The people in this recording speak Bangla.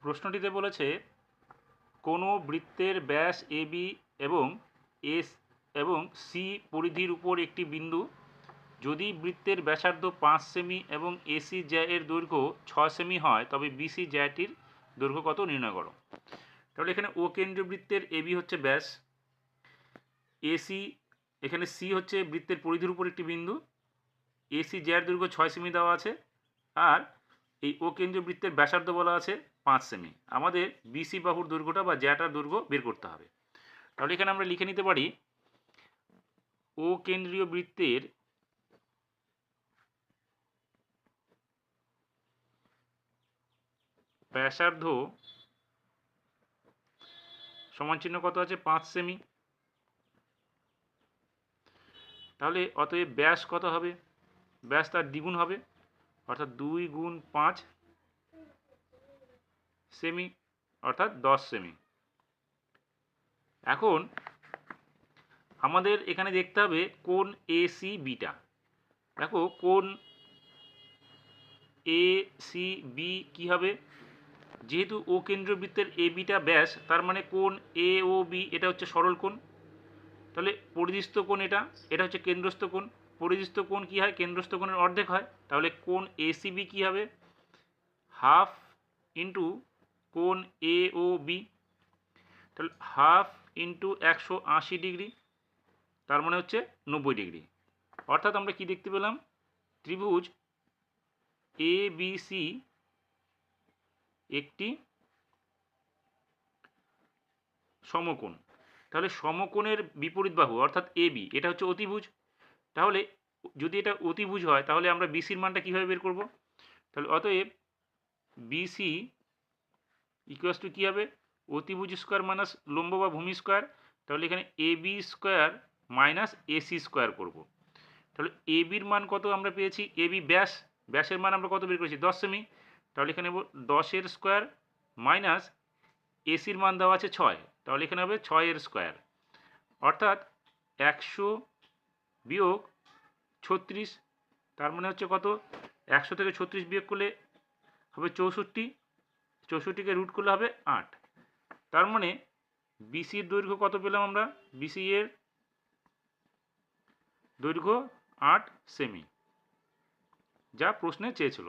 প্রশ্নটিতে বলেছে কোনো বৃত্তের ব্যাস এবি এবং এস এবং সি পরিধির উপর একটি বিন্দু, যদি বৃত্তের ব্যাসার্ধ 5 সেমি এবং এসি জ্যা এর দৈর্ঘ্য 6 সেমি হয় তবে বিসি জ্যাটির দৈর্ঘ্য কত নির্ণয় করো। তাহলে এখানে ও কেন্দ্রীয় বৃত্তের এবি হচ্ছে ব্যাস, এসি এখানে সি হচ্ছে বৃত্তের পরিধির উপর একটি বিন্দু, এসি জ্যার দৈর্ঘ্য 6 সেমি দেওয়া আছে, আর এই ও কেন্দ্রীয় বৃত্তের ব্যাসার্ধ বলা আছে 5 সেমি। আমাদের বিসি বাহুর দৈর্ঘ্যটা বা জ্যাটার দৈর্ঘ্য বের করতে হবে। তাহলে এখানে আমরা লিখে নিতে পারি ও কেন্দ্রীয় বৃত্তের ব্যাসার্ধ সমান চিহ্ন কত আছে 5 সেমি। তাহলে অতএব ব্যাস কত হবে, ব্যাস তার দ্বিগুণ হবে, অর্থাৎ 2 গুণ 5 সেমি, অর্থাৎ 10 সেমি। এখন আমাদের এখানে দেখতে হবে কোণ এসি বিটা। দেখো কোণ এসি বি কী হবে, যেহেতু ও কেন্দ্রীয় বৃত্তের এ বিটা ব্যাস, তার মানে কোণ এ ও বি এটা হচ্ছে সরল কোণ। তাহলে পরিধিস্থ কোণ এটা, এটা হচ্ছে কেন্দ্রস্থ কোণ। পরিধিস্থ কোণ কী হয়, কেন্দ্রস্থ কোণের অর্ধেক হয়। তাহলে কোণ এসিবি কী হবে, হাফ ইন্টু কোণ এ ও বি। তাহলে হাফ ইন্টু 180 ডিগ্রি, তার মানে হচ্ছে 90 ডিগ্রি। অর্থাৎ আমরা কি দেখতে পেলাম, ত্রিভুজ এ বি সি একটি সমকোণ। তাহলে সমকোণের বিপরীত বাহু অর্থাৎ এ বি এটা হচ্ছে অতিভুজ। তাহলে যদি এটা অতিভুজ হয় তাহলে আমরা বিসির মানটা কীভাবে বের করব। তাহলে অতএব বিসি ইকুয়ালস টু কী হবে, অতিভুজ স্কোয়ার মাইনাস লম্ব বা ভূমি স্কোয়ার। তাহলে এখানে A B square minus AC square করব। তাহলে এ বির মান কত আমরা পেয়েছি, এ বি ব্যাস, ব্যাসের মান আমরা কত বের করেছি 10 সেমি। তাহলে এখানে 10-এর স্কোয়ার মাইনাস এসির মান দেওয়া আছে 6, তাহলে এখানে হবে 6-এর স্কোয়ার, অর্থাৎ 100 বিয়োগ 36, তার মানে হচ্ছে কত, 100 থেকে 36 বিয়োগ করলে হবে 64, 64কে রুট করলে হবে 8। তার মানে বিসির দৈর্ঘ্য কত পেলাম আমরা, বিসি এর দৈর্ঘ্য 8 সেমি, যা প্রশ্নে চেয়েছিল।